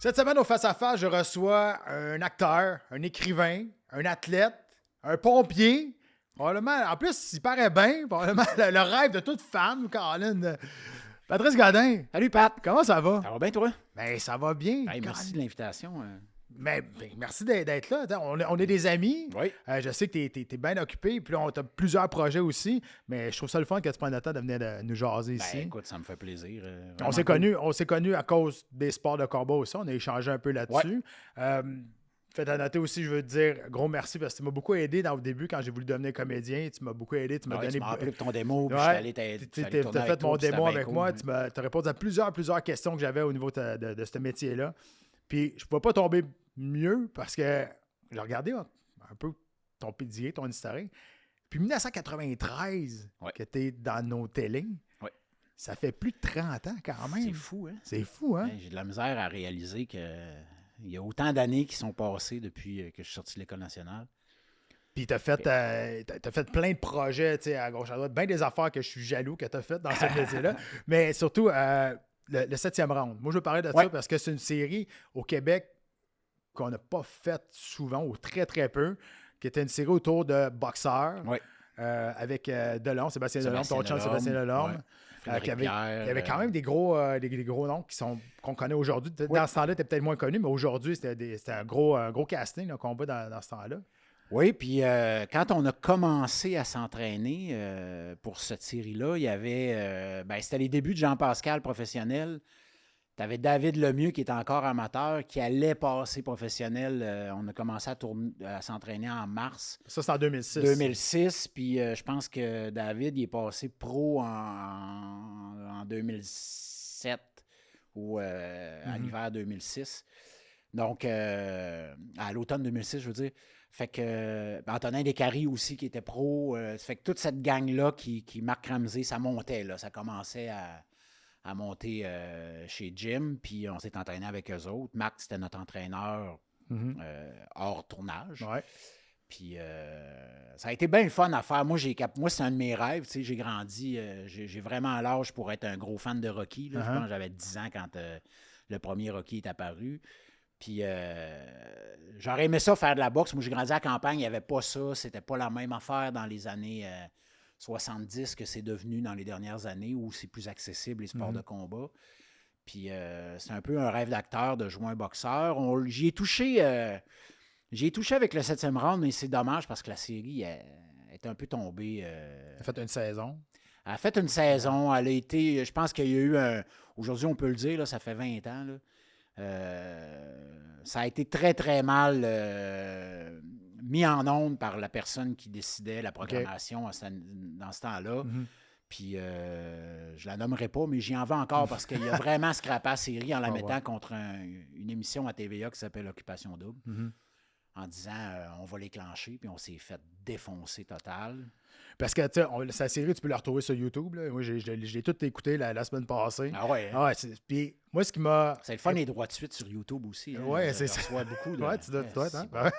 Cette semaine, au Face-à-Face, je reçois un acteur, un écrivain, un athlète, un pompier. Probablement, en plus, il paraît bien. Probablement le rêve de toute femme, Colin. Patrice Godin. Salut Pat! Comment ça va? Ça va bien toi? Ben, ça va bien. Hey, merci de l'invitation. Ben, merci d'être là. Attends, on est des amis. Oui. Je sais que tu es bien occupé. Puis là, on a plusieurs projets aussi. Mais je trouve ça le fun que tu prennes le temps de venir nous jaser ici. Ben écoute, ça me fait plaisir. On s'est connus à cause des sports de combat aussi. On a échangé un peu là-dessus. Faites à noter aussi, je veux te dire gros merci parce que tu m'as beaucoup aidé dans le début quand j'ai voulu devenir comédien. Tu m'as beaucoup aidé. Tu m'as donné. Tu m'as rappelé pour ton démo. Puis tu as fait mon démo avec moi. Tu as répondu à plusieurs questions que j'avais au niveau de ce métier-là. Puis je ne pouvais pas tomber mieux parce que j'ai regardé un peu ton pédigré, ton historique. Puis 1993, que tu es dans nos télés. Ça fait plus de 30 ans quand même. C'est fou, hein? C'est fou, hein? J'ai de la misère à réaliser qu'il y a autant d'années qui sont passées depuis que je suis sorti de l'École nationale. Puis t'as fait plein de projets, tu sais, à gauche à droite, bien des affaires que je suis jaloux que t'as faites dans ce métier-là. Mais surtout, le 7e round. Moi, je veux parler de ça parce que c'est une série au Québec qu'on n'a pas faite souvent, ou très, très peu, qui était une série autour de boxeurs. Avec Delorme, Sébastien Delorme, ton chum Sébastien Delorme. Qui avait quand même des gros noms qu'on connaît aujourd'hui. Dans ce temps-là, tu es peut-être moins connu, mais aujourd'hui, c'était un gros casting là, qu'on voit dans ce temps-là. Oui, puis quand on a commencé à s'entraîner pour cette série-là, il y avait... c'était les débuts de Jean-Pascal professionnel. Tu avais David Lemieux qui était encore amateur, qui allait passer professionnel. On a commencé à s'entraîner en mars. Ça, c'est en 2006. 2006, puis je pense que David il est passé pro en 2007 ou à l'hiver 2006. Donc, à l'automne 2006, je veux dire. Fait que Antonin Descaries aussi qui était pro. Fait que toute cette gang-là qui Marc Ramsey, ça montait, là. Ça commençait à monter chez Jim, puis on s'est entraîné avec eux autres. Marc, c'était notre entraîneur hors tournage. Ouais. Puis ça a été bien le fun à faire. Moi, c'est un de mes rêves. Tu sais, j'ai grandi, j'ai vraiment l'âge pour être un gros fan de Rocky. Là. Je pense que j'avais 10 ans quand le premier Rocky est apparu. Puis j'aurais aimé ça faire de la boxe. Moi, j'ai grandi à la campagne, il n'y avait pas ça. C'était pas la même affaire dans les années 70 que c'est devenu dans les dernières années où c'est plus accessible, les sports de combat. Puis c'est un peu un rêve d'acteur de jouer un boxeur. J'y ai touché avec le 7e round, mais c'est dommage parce que la série est un peu tombée. Elle a fait une saison. Elle a fait une saison. Elle a été... Je pense qu'il y a eu un... Aujourd'hui, on peut le dire, là, ça fait 20 ans, là. Ça a été très, très mal mis en onde par la personne qui décidait la programmation dans ce temps-là. Puis, je la nommerai pas, mais j'y en veux encore parce qu'il a vraiment scrappé la série en la mettant contre une émission à TVA qui s'appelle Occupation Double. En disant on va l'éclencher, puis on s'est fait défoncer total. Parce que, tu sais, sa série, tu peux la retrouver sur YouTube. Là. Moi, j'ai tout écouté la semaine passée. Ah ouais? Ah ouais, puis moi, ce qui m'a... C'est le fun, les droits de suite sur YouTube aussi. Hein? Ouais, c'est ça. Je reçois beaucoup. Ouais, tu dois être, hein?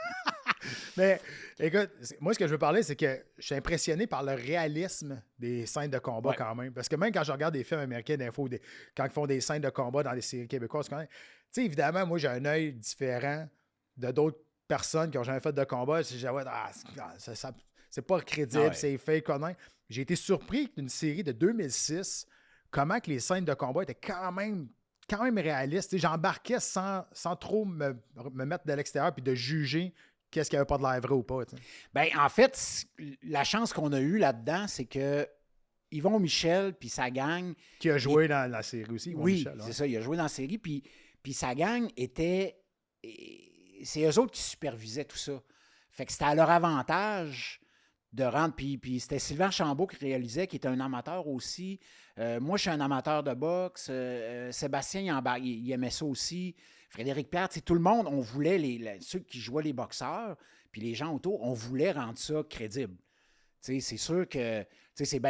Mais, écoute, moi, ce que je veux parler, c'est que je suis impressionné par le réalisme des scènes de combat quand même. Parce que même quand je regarde des films américains d'info, quand ils font des scènes de combat dans des séries québécoises, quand même, tu sais, évidemment, moi, j'ai un œil différent de d'autres personnes qui n'ont jamais fait de combat. C'est pas crédible, c'est fake. J'ai été surpris d'une série de 2006, comment que les scènes de combat étaient quand même réalistes. J'embarquais sans trop me mettre de l'extérieur puis de juger qu'est-ce qui n'avait pas de l'air vrai ou pas. Bien, en fait, la chance qu'on a eue là-dedans, c'est que Yvon Michel puis sa gang... Qui a joué dans la série aussi, Yvon Michel. Oui, c'est ça, il a joué dans la série. Puis sa gang était... C'est eux autres qui supervisaient tout ça. Fait que c'était à leur avantage de rendre... Puis c'était Sylvain Chambaud qui réalisait, qui était un amateur aussi. Moi, je suis un amateur de boxe. Sébastien, il aimait ça aussi. Frédéric Pierre, tout le monde, on voulait, ceux qui jouaient les boxeurs, puis les gens autour, on voulait rendre ça crédible. C'est sûr que...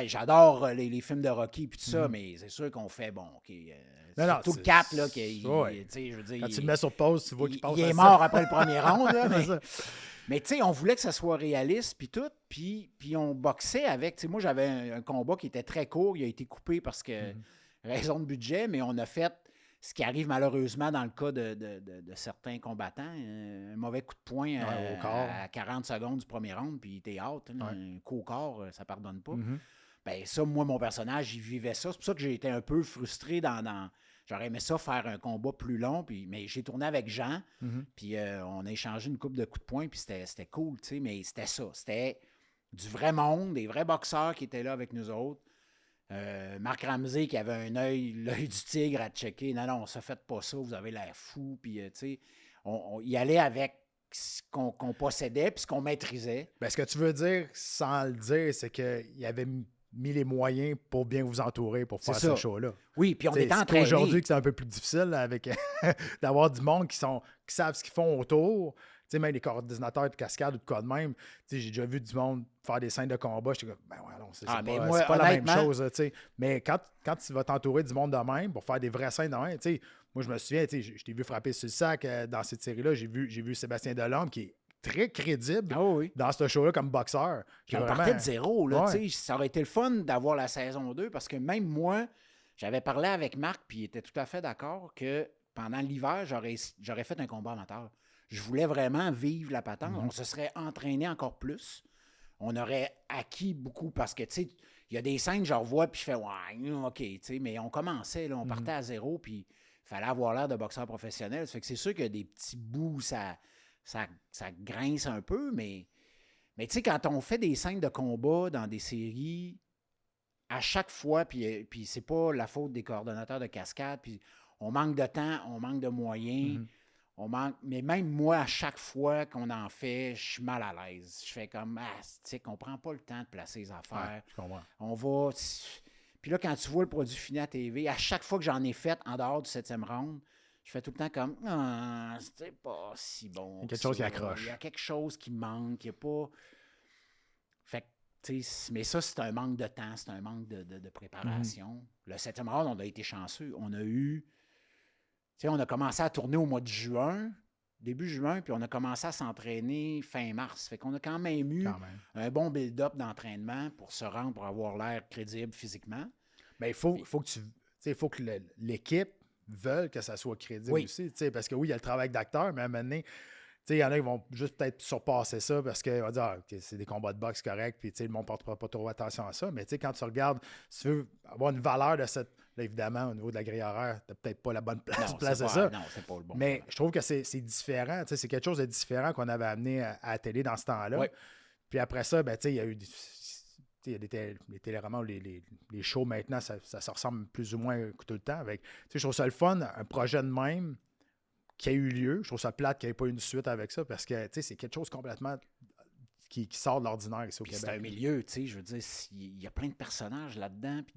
j'adore les films de Rocky puis tout ça, mais c'est sûr qu'on fait, surtout le 4, là, je veux dire... Quand tu le mets sur pause, tu vois qu'il passe... Il est mort après le premier round, là, mais on voulait que ça soit réaliste, puis tout, puis on boxait avec... Moi, j'avais un combat qui était très court, il a été coupé parce que raison de budget, mais on a fait ce qui arrive malheureusement dans le cas de certains combattants, un mauvais coup de poing au corps. à 40 secondes du premier round, puis t'es out. Un coup au corps, ça pardonne pas. Mm-hmm. Ben ça, moi, mon personnage, il vivait ça. C'est pour ça que j'ai été un peu frustré J'aurais aimé ça faire un combat plus long, mais j'ai tourné avec Jean, puis on a échangé une couple de coups de poing, puis c'était cool, tu sais, mais c'était ça. C'était du vrai monde, des vrais boxeurs qui étaient là avec nous autres. Marc Ramsey qui avait l'œil du tigre à checker. Non, ça fait pas ça, vous avez l'air fou. Puis, tu sais, on y allait avec ce qu'on possédait puis ce qu'on maîtrisait. Ben, ce que tu veux dire, sans le dire, c'est qu'il avait mis les moyens pour bien vous entourer pour faire ce show-là. Oui, puis on était entraînés. Aujourd'hui, que c'est un peu plus difficile là, avec d'avoir du monde qui savent ce qu'ils font autour. Tu sais, même les coordinateurs de cascade ou de quoi de même, tu sais, j'ai déjà vu du monde faire des scènes de combat. J'étais comme, ben ouais, non, c'est pas la même chose. Tu sais. Mais quand tu vas t'entourer du monde de même pour faire des vraies scènes de même, tu sais, moi, je me souviens, tu sais, je t'ai vu frapper sur le sac dans cette série-là. J'ai vu Sébastien Delorme qui est très crédible dans ce show-là comme boxeur. On partait de zéro. Là, ça aurait été le fun d'avoir la saison 2 parce que même moi, j'avais parlé avec Marc puis il était tout à fait d'accord que pendant l'hiver, j'aurais fait un combat amateur. Je voulais vraiment vivre la patente. On se serait entraîné encore plus. On aurait acquis beaucoup parce que, tu sais, il y a des scènes, je revois, puis je fais, ouais, OK, tu sais, mais on commençait, là, on partait à zéro, puis il fallait avoir l'air de boxeur professionnel. Ça fait que c'est sûr qu'il y a des petits bouts, ça grince un peu, mais tu sais, quand on fait des scènes de combat dans des séries, à chaque fois, puis c'est pas la faute des coordonnateurs de cascade, puis on manque de temps, on manque de moyens. Mais même moi, à chaque fois qu'on en fait, je suis mal à l'aise. Je fais comme, tu sais, qu'on prend pas le temps de placer les affaires. Ouais, je comprends. On va... Puis là, quand tu vois le produit fini à TV, à chaque fois que j'en ai fait en dehors du 7e round, je fais tout le temps comme, c'est pas si bon. Il y a quelque chose qui accroche. Il y a quelque chose qui manque. Il n'y a pas... Fait que, tu sais, mais ça, c'est un manque de temps, c'est un manque de préparation. Le 7e round, on a été chanceux. On a eu... Tu sais, on a commencé à tourner au mois de juin, début juin, puis on a commencé à s'entraîner fin mars. Fait qu'on a quand même eu un bon build-up d'entraînement pour se rendre, pour avoir l'air crédible physiquement. Mais il faut que l'équipe veuille que ça soit crédible aussi. Parce que oui, il y a le travail d'acteur, mais à un moment donné, il y en a qui vont juste peut-être surpasser ça parce qu'ils vont dire c'est des combats de boxe corrects, puis le monde ne portera pas trop attention à ça. Mais quand tu regardes, si tu veux avoir une valeur de cette. Là, évidemment, au niveau de la grille horaire, tu n'as peut-être pas la bonne place pour placer ça. Non, c'est pas le bon. Mais je trouve que c'est différent. C'est quelque chose de différent qu'on avait amené à la télé dans ce temps-là. Oui. Puis après ça, ben, il y a eu les téléromans, les shows maintenant, ça se ressemble plus ou moins tout le temps. Avec, je trouve ça le fun, un projet de même qui a eu lieu. Je trouve ça plate qu'il n'y ait pas eu une suite avec ça parce que c'est quelque chose complètement qui sort de l'ordinaire ici au Québec. C'est un milieu, je veux dire, il y a plein de personnages là-dedans, puis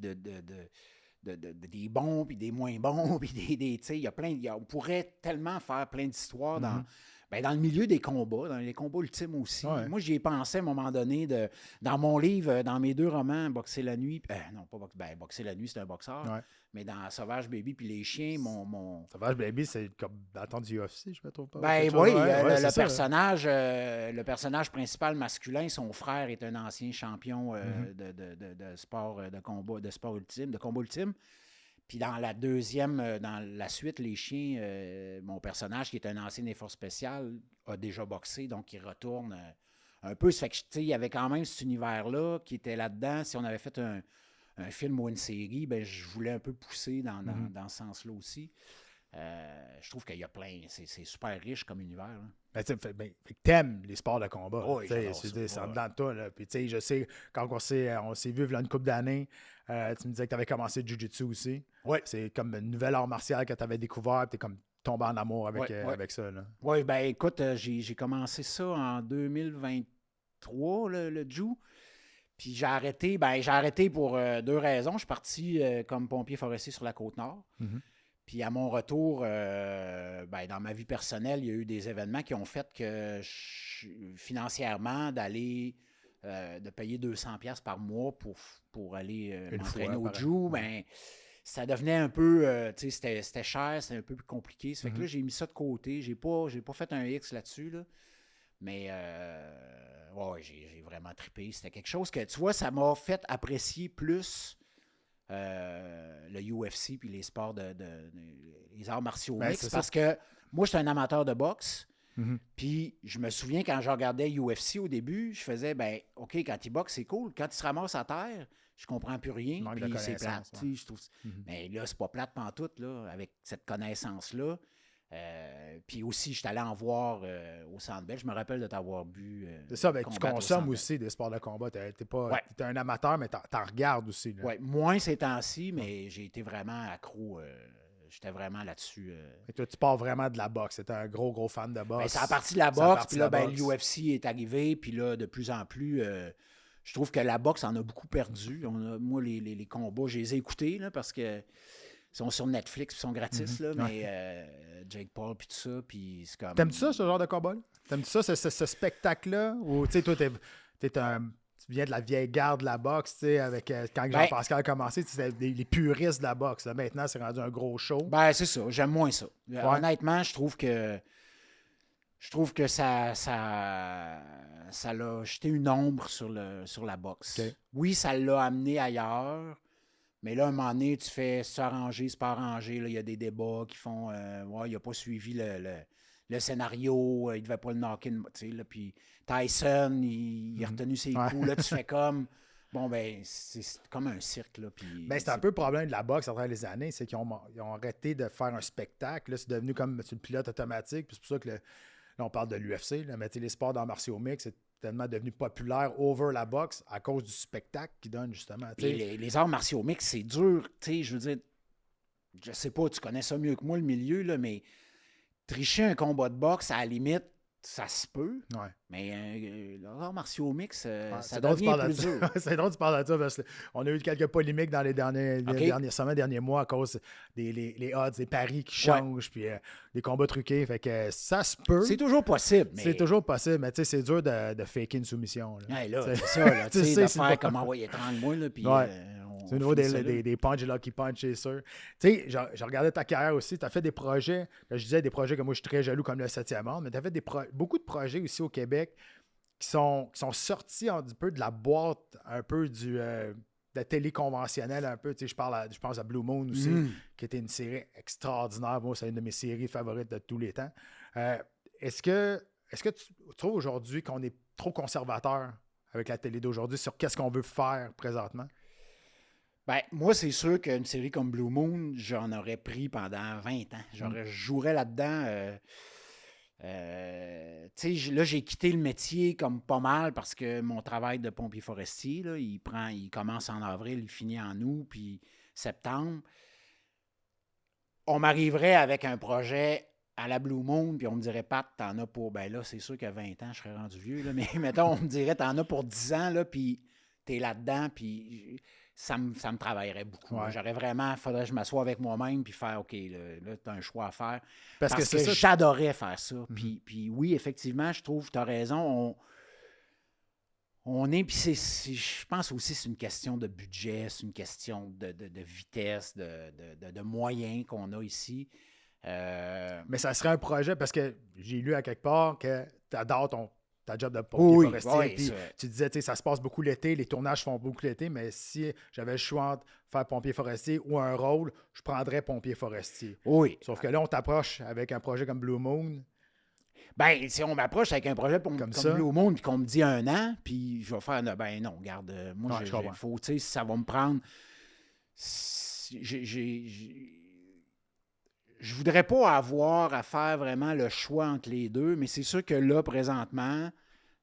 des bons, puis des moins bons, puis il y a plein... on pourrait tellement faire plein d'histoires dans le milieu des combats, dans les combats ultimes aussi. Ouais. Moi, j'y ai pensé à un moment donné, dans mon livre, dans mes 2 romans, Boxer la nuit... non, pas Boxer la nuit, c'est un boxeur, mais dans Sauvage Baby puis Les Chiens, mon... Sauvage Baby, c'est comme bâton du UFC, je me trompe pas. Le personnage principal masculin, son frère est un ancien champion de sport de combat, de sport ultime, de combat ultime. Puis dans la deuxième, dans la suite, Les Chiens, mon personnage, qui est un ancien des forces spéciales, a déjà boxé, donc il retourne un peu. Ça fait que, il y avait quand même cet univers-là qui était là-dedans. Si on avait fait un film ou une série, ben, je voulais un peu pousser dans ce sens-là aussi. Je trouve qu'il y a plein... C'est super riche comme univers. T'aimes les sports de combat. Oui, c'est en dedans de toi. Là. Puis, je sais, quand on s'est vu il y a une couple d'années, tu me disais que tu avais commencé le Jiu-Jitsu aussi. Oui. C'est comme un nouvel art martial que tu avais découvert. Tu es comme tombé en amour avec ça. Oui, ben écoute, j'ai commencé ça en 2023, le Jiu. Puis j'ai arrêté pour 2 raisons. Je suis parti comme pompier forestier sur la Côte-Nord. Mm-hmm. Puis à mon retour, dans ma vie personnelle, il y a eu des événements qui ont fait que financièrement, de payer 200$ par mois pour aller m'entraîner au Jiu, ça devenait un peu, c'était cher, c'était un peu plus compliqué. Ça fait que là, j'ai mis ça de côté. J'ai pas fait un X là-dessus, là. Mais j'ai vraiment trippé. C'était quelque chose que, tu vois, ça m'a fait apprécier plus le UFC puis les sports les les arts martiaux Ben, mixtes c'est ça. parce que moi, j'étais un amateur de boxe. Mhm. Puis je me souviens quand je regardais UFC au début, je faisais, ben OK, quand il boxe, c'est cool. Quand il se ramasse à terre, je comprends plus rien. Manque de Puis c'est plate. connaissance, ouais. Je trouve... Mhm. Mais là, c'est pas plate pantoute, là, avec cette connaissance-là. Puis aussi, je suis allé en voir au Centre Bell. Je me rappelle de t'avoir vu. C'est ça, ben, tu combattre au consommes Centre Bell. aussi des sports de combat. T'es pas, Ouais. t'es un amateur, mais t'en regardes aussi. Là. Ouais, moins ces temps-ci, mais j'ai été vraiment accro. J'étais vraiment là-dessus. Et toi, tu pars vraiment de la boxe. T'es un gros fan de boxe. Ben, c'est à partir de la C'est à boxe, partir puis de là, la ben, boxe. l'UFC est arrivé, puis là, de plus en plus, je trouve que la boxe en a beaucoup perdu. Moi, les combats, je les ai écoutés, là, parce que ils sont sur Netflix, ils sont gratis, là, mais Jake Paul, puis tout ça, puis c'est comme... T'aimes-tu ça, ce genre de combat-là? T'aimes-tu ça, ce spectacle-là? Ou, tu sais, toi, tu viens de la vieille garde de la boxe, tu sais, avec quand Jean-Pascal a commencé, c'était les puristes de la boxe. Là. Maintenant, c'est rendu un gros show. Ben, c'est ça. J'aime moins ça. Honnêtement, je trouve que ça l'a jeté une ombre sur la boxe. Okay. Oui, ça l'a amené ailleurs, mais là, à un moment donné, tu fais c'est arrangé, c'est pas arrangé. Il y a des débats qui font ouais, il n'a pas suivi le scénario, il ne devait pas le knocker. Puis Tyson, il a retenu ses coups. Là, tu fais comme... Bon, ben, c'est comme un cirque. Là, puis Ben, c'est un peu le problème de la boxe à travers les années, c'est qu'ils ont arrêté de faire un spectacle. Là, c'est devenu comme le pilote automatique. Puis c'est pour ça que là, on parle de l'UFC. Mais les sports d'arts martiaux mixtes, c'est tellement devenu populaire over la boxe à cause du spectacle qu'ils donnent, justement. Les arts martiaux mixtes, c'est dur. Je veux dire, je sais pas, tu connais ça mieux que moi, le milieu, là, mais tricher un combat de boxe, à la limite, ça se peut. Ouais. Mais les arts martiaux mixtes, ça drôle devient plus dur. C'est drôle que tu parles de ça parce qu'on a eu quelques polémiques dans les derniers semaines, derniers mois à cause des les odds, des paris qui changent, puis des combats truqués. Fait que ça se peut. C'est toujours possible. Mais... C'est toujours possible, mais tu sais, c'est dur de faker une soumission. Là. Ouais, là, c'est ça, là, tu sais, de faire comme envoyer 30 mois, là, puis... C'est au niveau des punch et lucky punch, c'est sûr. Tu sais, je regardais ta carrière aussi. Tu as fait des projets. Je disais des projets que moi, je suis très jaloux, comme le 7e art, mais tu as fait beaucoup de projets aussi au Québec qui sont sortis un peu de la boîte, un peu de la télé conventionnelle, un peu. Tu sais, je pense à Blue Moon aussi, qui était une série extraordinaire. Moi, c'est une de mes séries favorites de tous les temps. Est-ce que tu trouves aujourd'hui qu'on est trop conservateur avec la télé d'aujourd'hui sur qu'est-ce qu'on veut faire présentement? Ben, moi, c'est sûr qu'une série comme Blue Moon, j'en aurais pris pendant 20 ans. Je jouerais là-dedans. Là, j'ai quitté le métier comme pas mal parce que mon travail de pompier forestier, là, il commence en avril, il finit en août, puis septembre. On m'arriverait avec un projet à la Blue Moon, puis on me dirait, Pat, t'en as pour... Ben là, c'est sûr qu'à 20 ans, je serais rendu vieux, là, mais mettons, on me dirait, t'en as pour 10 ans, là, puis t'es là-dedans, puis... Ça me travaillerait beaucoup. Ouais. J'aurais vraiment, faudrait que je m'assoie avec moi-même puis faire, OK, là tu as un choix à faire. Parce que j'adorais faire ça. Puis oui, effectivement, je trouve, tu as raison, on est, puis je pense aussi que c'est une question de budget, c'est une question de vitesse, de moyens qu'on a ici. Mais ça serait un projet, parce que j'ai lu à quelque part que tu adores ta job de pompier forestier. Puis tu disais, ça se passe beaucoup l'été, les tournages font beaucoup l'été, mais si j'avais le choix entre faire pompier forestier ou un rôle, je prendrais pompier forestier. Oui. Sauf que là, on t'approche avec un projet comme Blue Moon. Ben, si on m'approche avec un projet comme Blue Moon, puis qu'on me dit 1 an, puis je vais faire, ben non, regarde, moi, il faut, tu sais, ça va me prendre... Je voudrais pas avoir à faire vraiment le choix entre les deux, mais c'est sûr que là, présentement,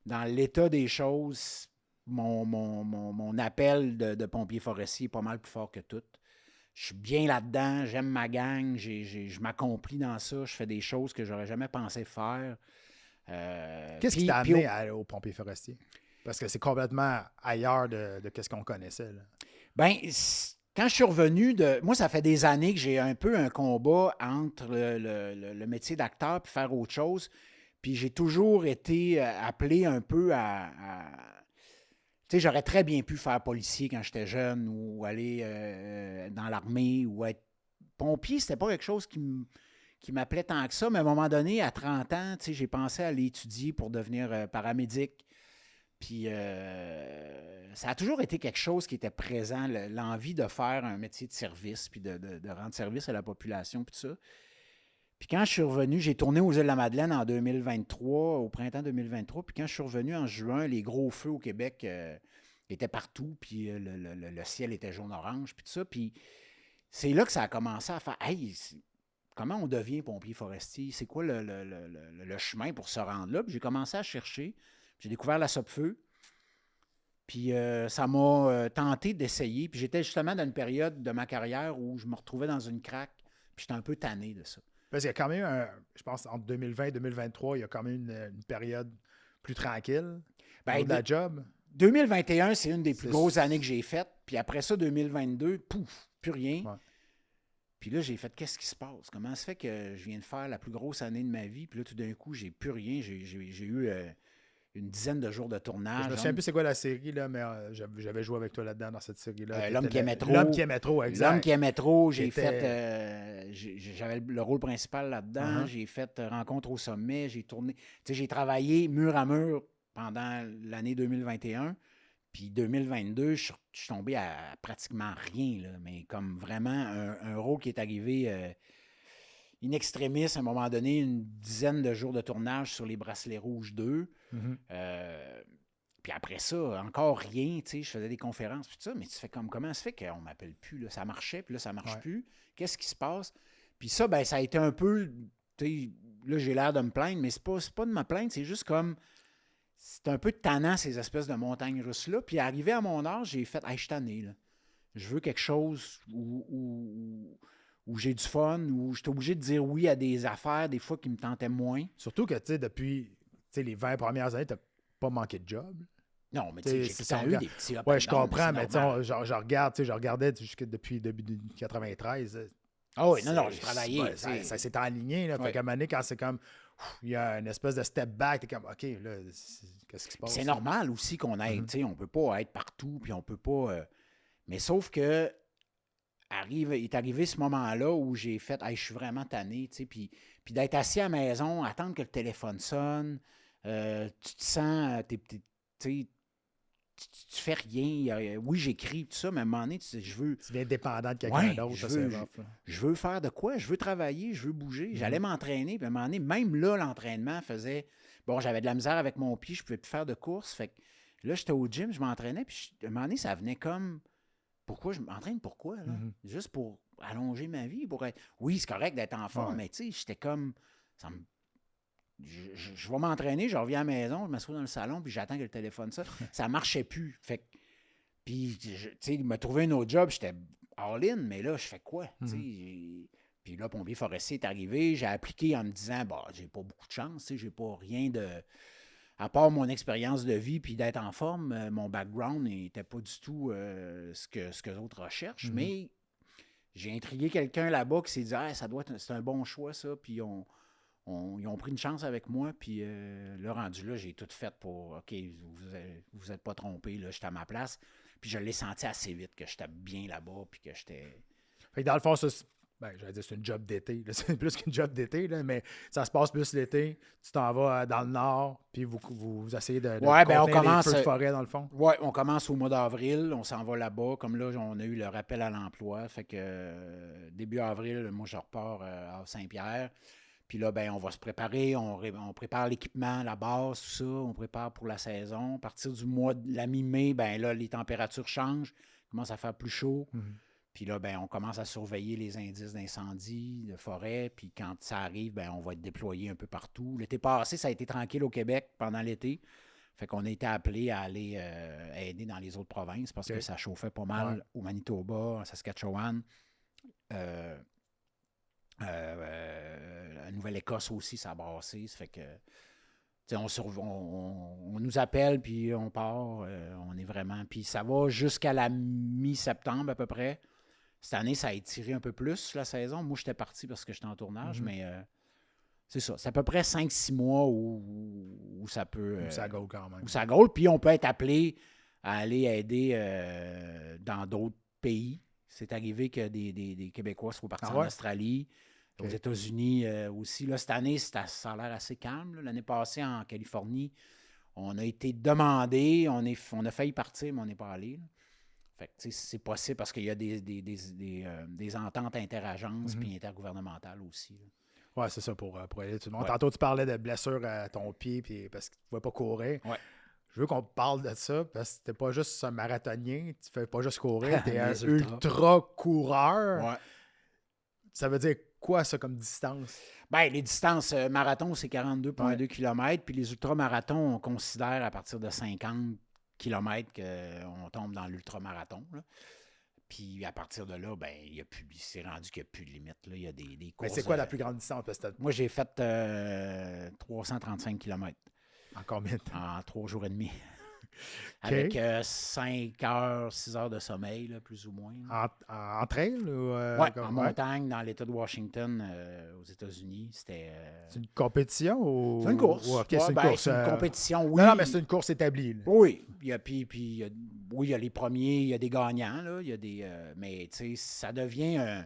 dans l'état des choses, mon appel de pompier forestier est pas mal plus fort que tout. Je suis bien là-dedans, j'aime ma gang, je m'accomplis dans ça, je fais des choses que j'aurais jamais pensé faire. Qu'est-ce qui t'a amené au pompier forestier? Parce que c'est complètement ailleurs de ce qu'on connaissait. Là. Ben, quand je suis revenu moi, ça fait des années que j'ai un peu un combat entre le métier d'acteur et faire autre chose. Puis j'ai toujours été appelé un peu à tu sais, j'aurais très bien pu faire policier quand j'étais jeune ou aller dans l'armée ou être pompier. C'était pas quelque chose qui m'appelait tant que ça. Mais à un moment donné, à 30 ans, tu sais, j'ai pensé à aller étudier pour devenir paramédic. Puis ça a toujours été quelque chose qui était présent, l'envie de faire un métier de service, puis de rendre service à la population, puis tout ça. Puis quand je suis revenu, j'ai tourné aux Îles-de-la-Madeleine en 2023, au printemps 2023, puis quand je suis revenu en juin, les gros feux au Québec étaient partout, puis le ciel était jaune-orange, puis tout ça. Puis c'est là que ça a commencé à faire « Hey, comment on devient pompier forestier? C'est quoi le chemin pour se rendre là? » Puis j'ai commencé à chercher. J'ai découvert la Sopfeu. Puis ça m'a tenté d'essayer. Puis j'étais justement dans une période de ma carrière où je me retrouvais dans une craque. Puis j'étais un peu tanné de ça. Parce qu'il y a quand même, je pense, entre 2020 et 2023, il y a quand même une période plus tranquille de la job. 2021, c'est une des plus grosses années que j'ai faites. Puis après ça, 2022, pouf, plus rien. Ouais. Puis là, j'ai fait, qu'est-ce qui se passe? Comment ça fait que je viens de faire la plus grosse année de ma vie? Puis là, tout d'un coup, j'ai plus rien. J'ai eu une dizaine de jours de tournage. Je me souviens plus c'est quoi la série, là, mais j'avais joué avec toi là-dedans dans cette série-là. L'homme qui aimait trop. L'homme qui aimait trop, exact. L'homme qui aimait trop, j'ai fait... j'avais le rôle principal là-dedans. J'ai fait Rencontre au sommet. J'ai tourné... Tu sais, j'ai travaillé mur à mur pendant l'année 2021. Puis 2022, je suis tombé à pratiquement rien, là, mais comme vraiment un rôle qui est arrivé in extremis à un moment donné, une dizaine de jours de tournage sur les Bracelets Rouges 2. Puis après ça, encore rien, tu sais, je faisais des conférences, puis tout ça, mais tu fais comme, comment ça fait qu'on ne m'appelle plus, là? Ça marchait, puis là, ça ne marche plus. Qu'est-ce qui se passe? Puis ça, ben ça a été un peu, tu sais, là, j'ai l'air de me plaindre, mais c'est pas de me plaindre, c'est juste comme, c'est un peu tannant, ces espèces de montagnes russes-là. Puis arrivé à mon âge, j'ai fait, hey, je suis tanné, là. Je veux quelque chose où j'ai du fun, où j'étais obligé de dire oui à des affaires, des fois, qui me tentaient moins. Surtout que, tu sais, depuis les 20 premières années, tu n'as pas manqué de job. Non, mais tu sais, j'ai eu des petits ouais, je comprends, mais je regardais jusque depuis début 93. Ah oui, non, j'ai travaillé. Ça s'est aligné, là. Fait qu'à un moment donné, quand c'est comme, il y a une espèce de step back, t'es comme, OK, là, qu'est-ce qui se passe? C'est normal aussi qu'on aille, tu sais, on peut pas être partout, puis on peut pas... Mais sauf que il est arrivé ce moment-là où j'ai fait, hey, je suis vraiment tanné, tu sais, puis d'être assis à la maison, attendre que le téléphone sonne, tu te sens, tu fais rien. Oui, j'écris, tout ça, mais à un moment donné, je veux... Tu viens dépendant de quelqu'un d'autre, je veux faire de quoi? Je veux travailler, je veux bouger. J'allais m'entraîner, puis à un moment donné, même là, l'entraînement faisait... Bon, j'avais de la misère avec mon pied, je ne pouvais plus faire de course, fait que là, j'étais au gym, je m'entraînais, puis à un moment donné, ça venait comme... Pourquoi je m'entraîne? Pourquoi? Là? Juste pour allonger ma vie? Pour être... Oui, c'est correct d'être en forme, mais tu sais, j'étais comme... Je vais m'entraîner, je reviens à la maison, je m'assois dans le salon, puis j'attends que le téléphone sonne. Ça ne marchait plus. Fait que, puis, tu sais, il m'a trouvé un autre job, j'étais all-in, mais là, je fais quoi? Puis là, pompier forestier est arrivé, j'ai appliqué en me disant, bah, j'ai pas beaucoup de chance, j'ai pas rien de... À part mon expérience de vie puis d'être en forme, mon background n'était pas du tout ce que les autres recherchent, mais j'ai intrigué quelqu'un là-bas qui s'est dit « c'est un bon choix, ça », puis ils ont pris une chance avec moi, puis là, rendu là, j'ai tout fait pour « OK, vous êtes pas trompé, là, j'étais à ma place », puis je l'ai senti assez vite que j'étais bien là-bas, puis que j'étais... Fait que dans le fond, ça, j'allais dire c'est une job d'été. Là. C'est plus qu'une job d'été, là, mais ça se passe plus l'été. Tu t'en vas dans le nord, puis vous essayez de on commence, les feux de forêt, dans le fond. Oui, on commence au mois d'avril. On s'en va là-bas. Comme là, on a eu le rappel à l'emploi. Fait que début avril, moi, je repars à Saint-Pierre. Puis là, on va se préparer. On prépare l'équipement, la base, tout ça. On prépare pour la saison. À partir du mois de la mi-mai, là, les températures changent. Il commence à faire plus chaud. Puis là, on commence à surveiller les indices d'incendie, de forêt. Puis quand ça arrive, on va être déployé un peu partout. L'été passé, ça a été tranquille au Québec pendant l'été. Fait qu'on a été appelés à aller aider dans les autres provinces parce que ça chauffait pas mal au Manitoba, en Saskatchewan. La Nouvelle-Écosse aussi, ça a brassé. Ça fait que... On nous appelle, puis on part. On est vraiment... Puis ça va jusqu'à la mi-septembre à peu près. Cette année, ça a étiré un peu plus la saison. Moi, j'étais parti parce que j'étais en tournage, mais c'est ça. C'est à peu près 5-6 mois où ça peut... où ça gaule quand même. Où ça gaule, puis on peut être appelé à aller aider dans d'autres pays. C'est arrivé que des Québécois soient partis en Australie, aux États-Unis aussi. Là, cette année, ça a l'air assez calme. Là. L'année passée, en Californie, On a été demandé, on a failli partir, mais on n'est pas allé. Là. Fait que, c'est possible parce qu'il y a des ententes interagences puis intergouvernementales aussi. Oui, c'est ça, pour aider tout le monde. Ouais. Tantôt, tu parlais de blessure à ton pied puis parce que tu ne pouvais pas courir. Ouais. Je veux qu'on parle de ça parce que tu n'es pas juste un marathonien, tu ne fais pas juste courir, tu es un Les ultras. ultra-coureur. Ouais. Ça veut dire quoi, ça, comme distance? Ben, les distances marathon, c'est 42,2 km, puis les ultramarathons, on considère à partir de 50 km qu'on tombe dans l'ultramarathon. Là. Puis à partir de là, ben, c'est rendu qu'il n'y a plus de limite. Là. Il y a des courses. Mais c'est quoi la plus grande distance? Parce que Moi, j'ai fait 335 km en combien de temps? en 3 jours et demi. Avec 5 heures, 6 heures de sommeil, là, plus ou moins. En trail? Ou, en montagne, dans l'État de Washington, aux États-unis. C'était. C'est une compétition ou. C'est une course. C'est une course. C'est une compétition, oui. Non, mais c'est une course établie. Là. Oui. Il y a les premiers, il y a des gagnants, là. Il y a des. Mais tu sais, ça devient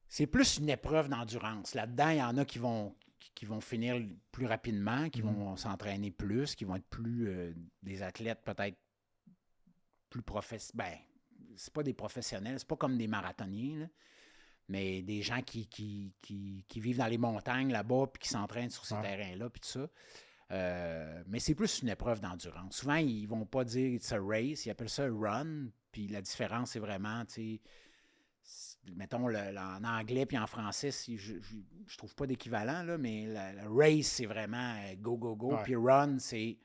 c'est plus une épreuve d'endurance. Là-dedans, il y en a qui vont finir plus rapidement, qui vont s'entraîner plus, qui vont être plus des athlètes peut-être plus professionnels. Ben, c'est pas des professionnels, c'est pas comme des marathoniens, là, mais des gens qui vivent dans les montagnes là-bas puis qui s'entraînent sur ces terrains-là puis tout ça. Mais c'est plus une épreuve d'endurance. Souvent, ils vont pas dire « it's a race », ils appellent ça « run », puis la différence, c'est vraiment, tu sais, mettons, en anglais puis en français, je trouve pas d'équivalent, là, mais la race, c'est vraiment go, go, go. Puis run, c'est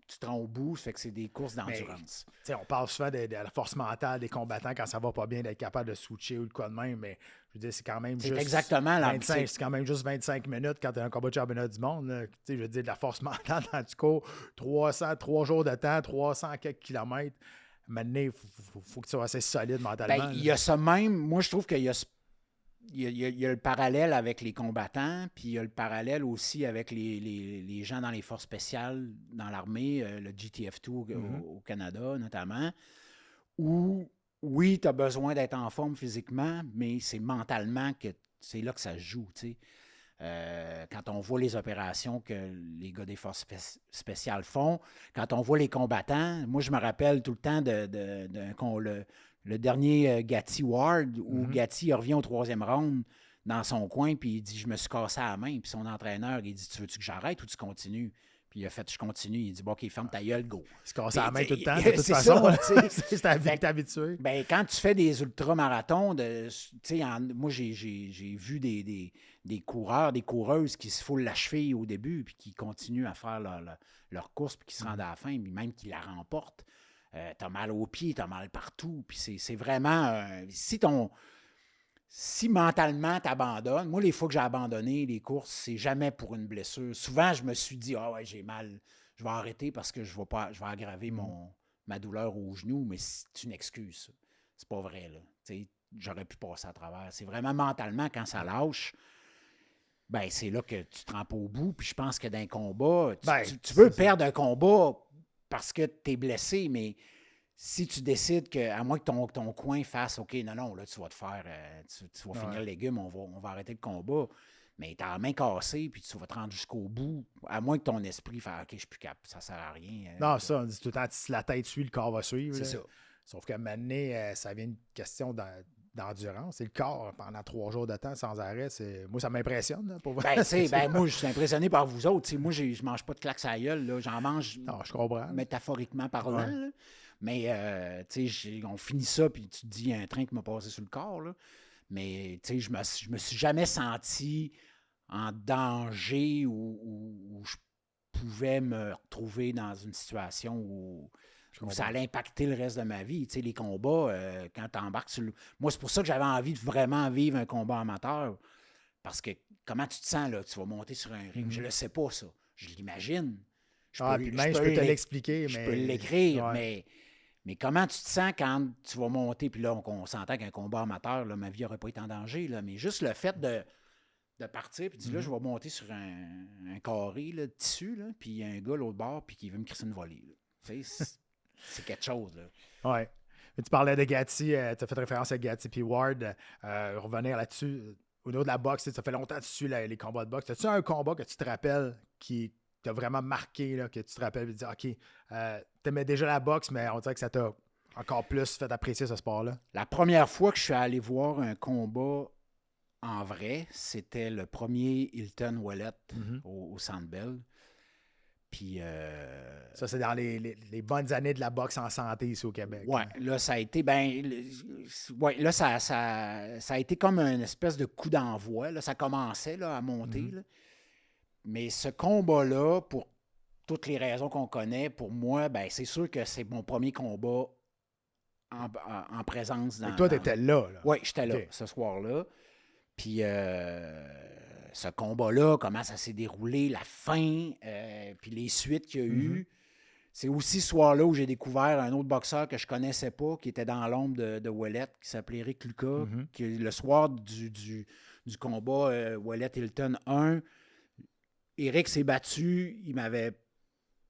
tu te rends au bout, ça fait que c'est des courses d'endurance. On parle souvent de la force mentale des combattants quand ça va pas bien, d'être capable de switcher ou de quoi de même, mais je veux dire, c'est quand même juste exactement 25, c'est quand même juste 25 minutes quand tu as un combat de championnat du monde. Là. Je veux dire, de la force mentale dans du cours, 3 jours de temps, 300 quelques kilomètres. Maintenant, il faut que tu sois assez solide mentalement. Ben, il y a ça même. Moi, je trouve qu'il y a, il y a le parallèle avec les combattants, puis il y a le parallèle aussi avec les gens dans les forces spéciales, dans l'armée, le GTF2 au Canada notamment, où, oui, tu as besoin d'être en forme physiquement, mais c'est mentalement que c'est là que ça se joue, tu sais. Quand on voit les opérations que les gars des forces spéciales font, quand on voit les combattants, moi je me rappelle tout le temps le dernier Gatti Ward, où Gatti revient au 3e round dans son coin, puis il dit « Je me suis cassé à la main », puis son entraîneur, il dit « Tu veux-tu que j'arrête ou tu continues ?» Puis il a fait « Je continue ». Il dit « Bon, OK, ferme ta gueule, go ». Il se casse à la main tout le temps, de toute façon. C'est habitué. Ben, quand tu fais des ultramarathons, moi j'ai vu des coureurs, des coureuses qui se foulent la cheville au début, puis qui continuent à faire leur course, puis qui se rendent à la fin, puis même qui la remportent. T'as mal aux pieds, t'as mal partout. Puis c'est vraiment... si mentalement t'abandonnes, moi, les fois que j'ai abandonné les courses, c'est jamais pour une blessure. Souvent, je me suis dit, ouais, j'ai mal, je vais arrêter parce que je vais aggraver ma douleur au genou, mais c'est une excuse, ça. C'est pas vrai, là. T'sais, j'aurais pu passer à travers. C'est vraiment mentalement, quand ça lâche, ben c'est là que tu te rends pas au bout. Puis je pense que dans un combat, tu veux perdre un combat parce que tu es blessé, mais si tu décides que, à moins que ton coin fasse OK, non, là, tu vas te faire, tu vas finir le légume, on va arrêter le combat, mais tu as la main cassée, puis tu vas te rendre jusqu'au bout, à moins que ton esprit fasse OK, je suis plus capable, ça sert à rien. Non, ça, on dit tout le temps, si la tête suit, le corps va suivre. C'est ça. Sauf qu'à un moment donné, ça vient une question d'endurance. C'est le corps, pendant 3 jours de temps, sans arrêt. Moi, ça m'impressionne. Là, pour moi, je suis impressionné par vous autres. Moi, je mange pas de claques à la gueule. Là. J'en mange non, je comprends. Métaphoriquement parlant. Là. Mais, on finit ça, puis tu te dis, il y a un train qui m'a passé sur le corps. Là. Mais, je me suis jamais senti en danger où je pouvais me retrouver dans une situation où ça allait impacter le reste de ma vie. Tu sais, les combats, quand tu embarques sur le... Moi, c'est pour ça que j'avais envie de vraiment vivre un combat amateur. Parce que comment tu te sens, là? Tu vas monter sur un ring. Je le sais pas, ça. Je l'imagine. Je peux te l'expliquer. Je peux l'écrire, mais comment tu te sens quand tu vas monter? Puis là, on s'entend qu'un combat amateur, là, ma vie n'aurait pas été en danger. Là, mais juste le fait de partir, puis là, je vais monter sur un carré là, de tissu, là, puis il y a un gars l'autre bord, puis qui veut me crisser une volée. Tu sais, c'est quelque chose, là. Oui. Tu parlais de Gatti, tu as fait référence à Gatti puis Ward. Revenir là-dessus, au niveau de la boxe, ça fait longtemps que tu suis les combats de boxe. As-tu un combat que tu te rappelles qui t'a vraiment marqué, là, que tu te rappelles et te dis, OK, t'aimais déjà la boxe, mais on dirait que ça t'a encore plus fait apprécier ce sport-là? La première fois que je suis allé voir un combat en vrai, c'était le premier Hilton Ouellet au Centre Bell. Puis... ça, c'est dans les bonnes années de la boxe en santé ici au Québec. Ouais, hein. là, ça a été... là, ça a été comme une espèce de coup d'envoi. Là, ça commençait là, à monter. Là. Mais ce combat-là, pour toutes les raisons qu'on connaît, pour moi, ben c'est sûr que c'est mon premier combat en présence. Et toi, tu étais là. Oui, j'étais là ce soir-là. Puis ce combat-là, comment ça s'est déroulé, la fin, puis les suites qu'il y a eu. C'est aussi ce soir-là où j'ai découvert un autre boxeur que je ne connaissais pas, qui était dans l'ombre de Ouellet, qui s'appelait Eric Lucas, qui le soir du combat Ouellet-Hilton 1, Eric s'est battu, il m'avait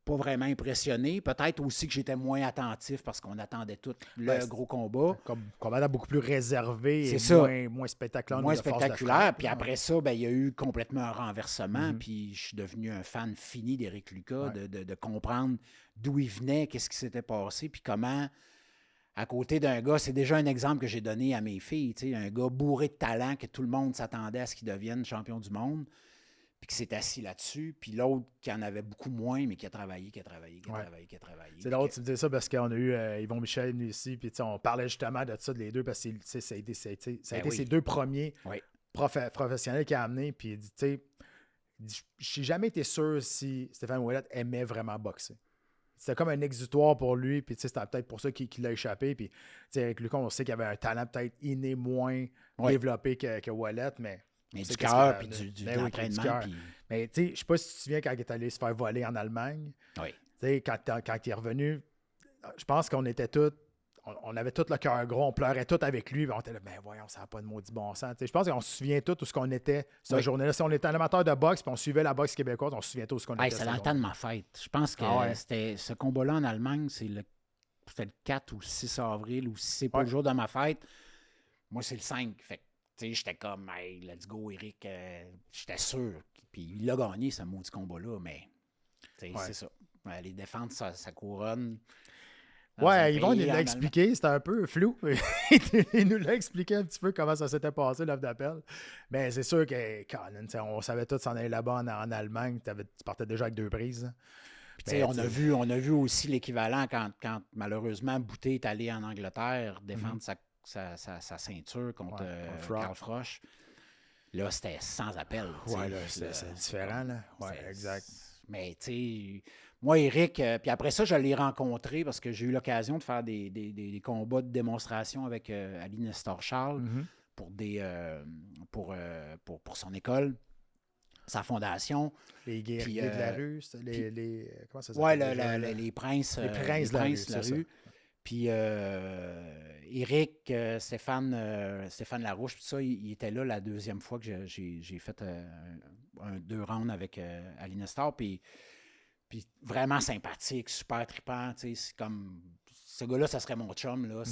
pas vraiment impressionné. Peut-être aussi que j'étais moins attentif parce qu'on attendait tout le gros combat. Comme combattant beaucoup plus réservé et moins spectaculaire. Moins spectaculaire. Puis après ça, ben, il y a eu complètement un renversement. Puis je suis devenu un fan fini d'Éric Lucas, de comprendre d'où il venait, qu'est-ce qui s'était passé, puis comment, à côté d'un gars, c'est déjà un exemple que j'ai donné à mes filles, un gars bourré de talent, que tout le monde s'attendait à ce qu'il devienne champion du monde, puis qui s'est assis là-dessus, puis l'autre qui en avait beaucoup moins, mais qui a travaillé. C'est drôle, tu me dis ça parce qu'on a eu Yvon Michel venu ici, puis on parlait justement de ça, de les deux, parce que ça a été ses deux premiers professionnels qu'il a amenés, puis il dit, tu sais, j'ai jamais été sûr si Stéphane Ouellet aimait vraiment boxer. C'était comme un exutoire pour lui, puis c'était peut-être pour ça qu'il l'a échappé, puis avec Lucas, on sait qu'il avait un talent peut-être inné moins développé que Ouellet, mais du cœur, puis de l'entraînement. Puis... Mais tu sais, je sais pas si tu te souviens quand il est allé se faire voler en Allemagne. Oui. Tu sais, quand il est revenu, je pense qu'on était tous, on avait tout le cœur gros, on pleurait tous avec lui, on était là, ben voyons, ça n'a pas de maudit bon sens. Tu sais, je pense qu'on se souvient tous où ce qu'on était cette journée-là. Si on était un amateur de boxe, puis on suivait la boxe québécoise, on se souvient tous où ce qu'on était. C'est dans le temps de ma fête. Je pense que c'était ce combat-là en Allemagne, c'était le 4 ou 6 avril, ou si c'est pas le jour de ma fête, moi c'est le 5. Fait j'étais comme, hey, let's go, Eric. J'étais sûr. Puis il a gagné, ce maudit combat-là, mais c'est ça. Aller défendre sa couronne. Ouais, Yvon, il l'a expliqué, c'était un peu flou. Il nous l'a expliqué un petit peu comment ça s'était passé, l'offre d'appel. Mais c'est sûr que, Colin, on savait tous s'en aller là-bas en Allemagne. Tu partais déjà avec 2 prises. Puis, on a vu aussi l'équivalent quand malheureusement Boutet est allé en Angleterre défendre sa ceinture contre Carl Froch. Là, c'était sans appel. Ouais, là, c'est différent. Là. Ouais, exact. Mais, tu sais, moi, Eric, puis après ça, je l'ai rencontré parce que j'ai eu l'occasion de faire des combats de démonstration avec Ali Nestor-Charles pour son école, sa fondation. Les guerriers de la rue, comment ça s'appelle? Les princes. Les princes de la rue. Puis Eric, Stéphane Larouche, tout ça, il était là la deuxième fois que j'ai fait 2 rounds avec Ali Nestor. Puis vraiment sympathique, super trippant. C'est comme. Ce gars-là, ça serait mon chum. Là,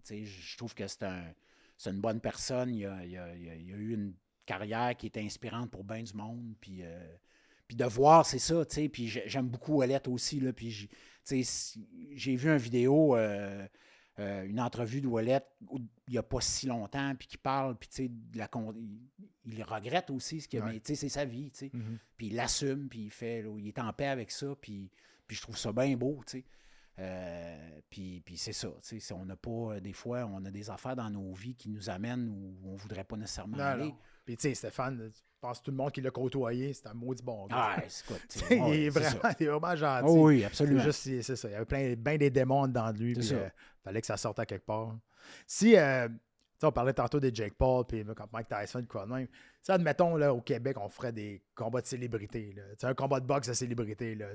je trouve que c'est une bonne personne. Il a eu une carrière qui est inspirante pour bien du monde. Puis de voir, c'est ça. Puis j'aime beaucoup Ouellet aussi. Là, puis j'ai vu une vidéo, une entrevue de Ouellet il n'y a pas si longtemps, puis qui parle, puis il regrette aussi ce qu'il a, mais c'est sa vie, puis il l'assume, puis il est en paix avec ça, puis je trouve ça bien beau, puis c'est ça, on n'a pas, des fois, on a des affaires dans nos vies qui nous amènent où on ne voudrait pas nécessairement aller. Non. Puis tu sais, Stéphane, je pense que tout le monde qui l'a côtoyé, c'est un maudit bon gars. Il est vraiment gentil. Oh, oui, absolument. C'est ça. Il y avait bien des démons dans lui. Il fallait que ça sorte à quelque part. Si, on parlait tantôt des Jake Paul, puis quand Mike Tyson, quoi de même. Admettons, là, au Québec, on ferait des combats de célébrités. Un combat de boxe de célébrité, là,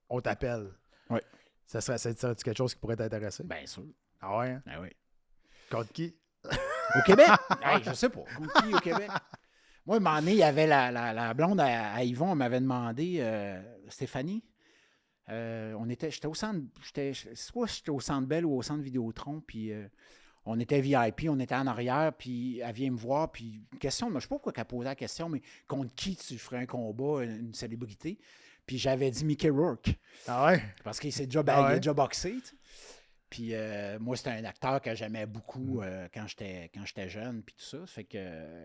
on t'appelle. Oui. Ça serait quelque chose qui pourrait t'intéresser? Bien sûr. Ah ouais? Hein? Ben oui. Contre qui? Au Québec? Hey, je sais pas. Contre qui au Québec? Moi, à un moment donné, il y avait la blonde à Yvon, elle m'avait demandé, Stéphanie, j'étais au centre, soit j'étais au Centre Bell ou au Centre Vidéotron, puis On était VIP, on était en arrière, puis elle vient me voir, puis question, je ne sais pas pourquoi elle a posé la question, mais contre qui tu ferais un combat, une célébrité? Puis j'avais dit Mickey Rourke. Ah ouais? Parce qu'il il a déjà boxé, tu sais. Puis moi, c'était un acteur que j'aimais beaucoup quand j'étais jeune, puis tout ça. Fait que...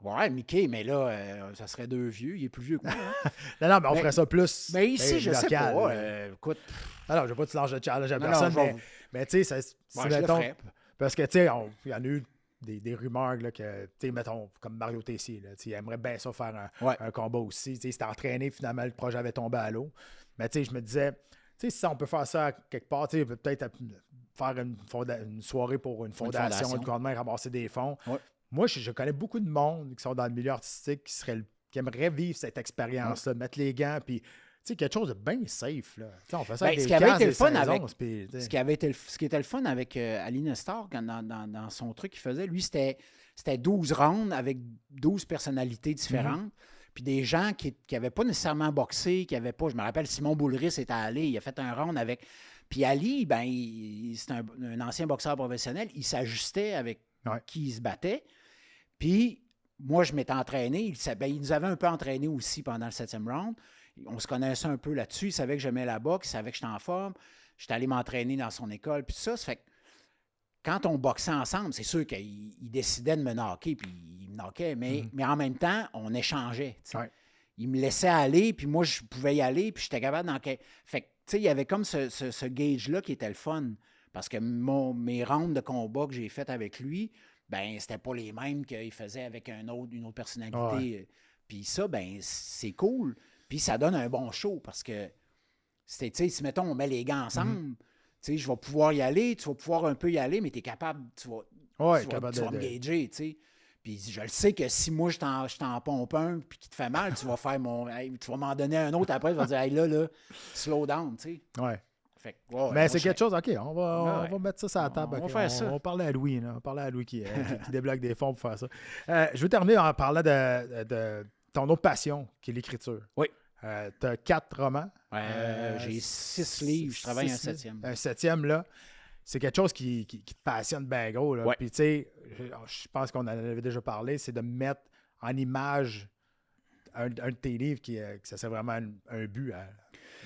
ouais, Mickey, mais là, ça serait 2 vieux. Il est plus vieux que moi. Hein? non, mais on ferait ça plus. Mais ici, je sais pas. Écoute. Alors, je ne veux pas te lancer de challenge à personne, mais tu sais, mettons. Parce que, tu sais, il y en a eu des rumeurs là, que, tu sais, mettons, comme Mario Tessier, il aimerait bien ça faire un combat aussi. Tu sais, il s'était entraîné, finalement, le projet avait tombé à l'eau. Mais, tu sais, je me disais, tu sais, si on peut faire ça quelque part, tu sais, peut-être faire une soirée pour une fondation, de même, ramasser des fonds. Ouais. Moi, je connais beaucoup de monde qui sont dans le milieu artistique qui aimeraient vivre cette expérience-là, mettre les gants, puis quelque chose de bien safe. Là. On fait ça avec des casques, des saisons. Ce qui était le fun avec Ali Nestor, dans son truc qu'il faisait, lui, c'était 12 rounds avec 12 personnalités différentes. Puis des gens qui n'avaient pas nécessairement boxé, qui n'avaient pas... Je me rappelle, Simon Boulris était allé, il a fait un round avec... Puis Ali, ben, c'est un ancien boxeur professionnel, il s'ajustait avec qui il se battait. Puis moi, je m'étais entraîné. Il nous avait un peu entraîné aussi pendant le 7e round. On se connaissait un peu là-dessus. Il savait que j'aimais la boxe, il savait que j'étais en forme. J'étais allé m'entraîner dans son école, puis tout ça. Ça fait que quand on boxait ensemble, c'est sûr qu'il décidait de me knocker, puis il me knockait, mais en même temps, on échangeait. Ouais. Il me laissait aller, puis moi, je pouvais y aller, puis j'étais capable d'en... Fait que, tu sais, il y avait comme ce gauge-là qui était le fun, parce que mes rounds de combat que j'ai fait avec lui, ben c'était pas les mêmes qu'il faisait avec une autre personnalité. Ouais. Puis ça, ben c'est cool. Puis ça donne un bon show, parce que, tu sais, si, mettons, on met les gants ensemble... Tu sais, je vais pouvoir y aller, tu vas pouvoir un peu y aller, mais tu es capable, tu vas me gager, tu sais. Puis je le sais que si moi, je t'en pompe un puis qu'il te fait mal, tu vas faire tu vas m'en donner un autre après, tu vas dire, hey, là, slow down, tu sais. Ouais. Fait que, mais c'est quelque chose, OK, on va mettre ça sur la table. On va faire ça. On va parler à Louis, là. On va parler à Louis qui débloque des fonds pour faire ça. Je vais terminer en parlant de ton autre passion, qui est l'écriture. Oui. Tu as 4 romans. J'ai 6 livres. Je travaille un 7e. Un 7e, là. C'est quelque chose qui te passionne bien gros. Là. Ouais. Puis, tu sais, je pense qu'on en avait déjà parlé, c'est de mettre en image un de tes livres que ça c'est vraiment un but à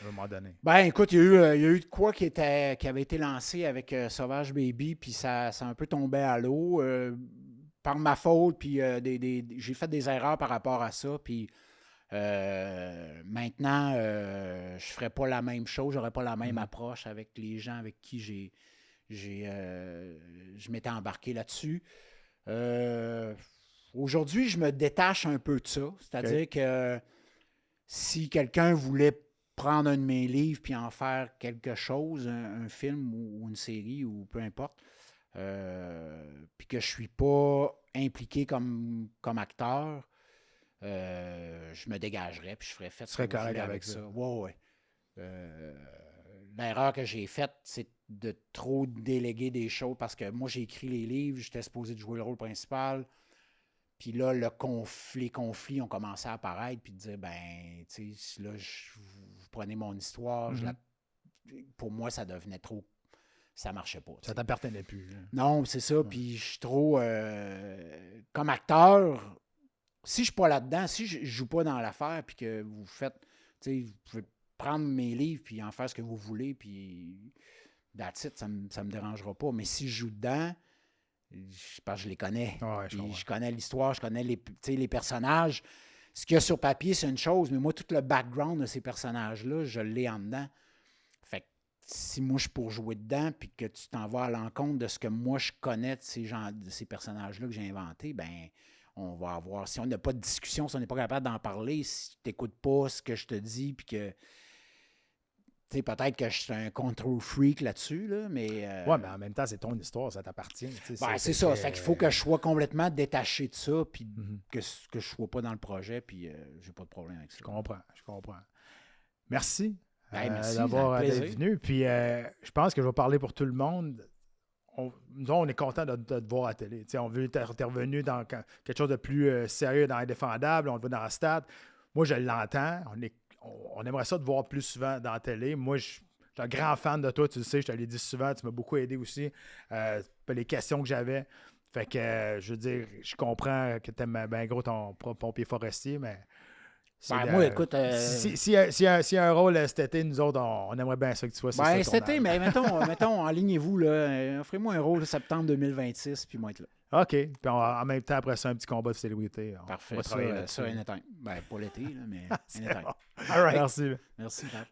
un moment donné. Ben, écoute, il y a eu de quoi qui avait été lancé avec Sauvage Baby, puis ça a un peu tombé à l'eau par ma faute, puis j'ai fait des erreurs par rapport à ça, puis maintenant, je ne ferai pas la même chose, j'aurai pas la même approche avec les gens avec qui je m'étais embarqué là-dessus. Aujourd'hui, je me détache un peu de ça. C'est-à-dire que si quelqu'un voulait prendre un de mes livres puis en faire quelque chose, un film ou une série ou peu importe, puis que je ne suis pas impliqué comme acteur, je me dégagerais puis je ferais fait. Tu serais correct avec ça. Ouais. L'erreur que j'ai faite, c'est de trop déléguer des choses parce que moi, j'ai écrit les livres, j'étais supposé de jouer le rôle principal. Puis là, les conflits ont commencé à apparaître puis de dire, ben, tu sais, là, vous prenez mon histoire, pour moi, ça devenait trop... Ça marchait pas. Ça t'appartenait plus. Là. Non, c'est ça. Puis je suis trop... comme acteur... Si je ne suis pas là-dedans, si je ne joue pas dans l'affaire, puis que vous faites, tu sais, vous pouvez prendre mes livres, puis en faire ce que vous voulez, puis that's it, ça me dérangera pas. Mais si je joue dedans, parce que je les connais. Je connais l'histoire, je connais les personnages. Ce qu'il y a sur papier, c'est une chose, mais moi, tout le background de ces personnages-là, je l'ai en dedans. Fait que si moi, je suis pour jouer dedans, puis que tu t'en vas à l'encontre de ce que moi, je connais de ces personnages-là que j'ai inventés, ben on va avoir... Si on n'a pas de discussion, si on n'est pas capable d'en parler, si tu n'écoutes pas ce que je te dis, puis que... Tu sais, peut-être que je suis un control freak là-dessus, là, mais... Ouais, mais en même temps, c'est ton histoire, ça t'appartient. C'est ça. Fait qu'il faut que je sois complètement détaché de ça, puis que je ne sois pas dans le projet, puis j'ai pas de problème avec ça. Je comprends. Merci, merci d'avoir été venu. Puis je pense que je vais parler pour tout le monde. Nous, on est content de te voir à la télé. T'sais, on veut t'es revenu dans quelque chose de plus sérieux, dans Indéfendable. On le voit dans la stade. Moi, je l'entends. On aimerait ça te voir plus souvent dans la télé. Moi, je suis un grand fan de toi. Tu le sais, je te l'ai dit souvent. Tu m'as beaucoup aidé aussi. puis les questions que j'avais. Fait que, je veux dire, je comprends que t'aimes bien gros ton pompier forestier, mais... moi, écoute... S'il y a un rôle cet été, nous autres, on aimerait bien ça que tu sois sur cet été, mais mettons, alignez-vous, là. Offrez-moi un rôle septembre 2026, puis moi être là. OK. Puis en même temps, après ça, un petit combat de célébrité. Parfait. Ça, anytime. Ben, pas l'été, là, mais anytime. Bon. All right. Merci, Pat.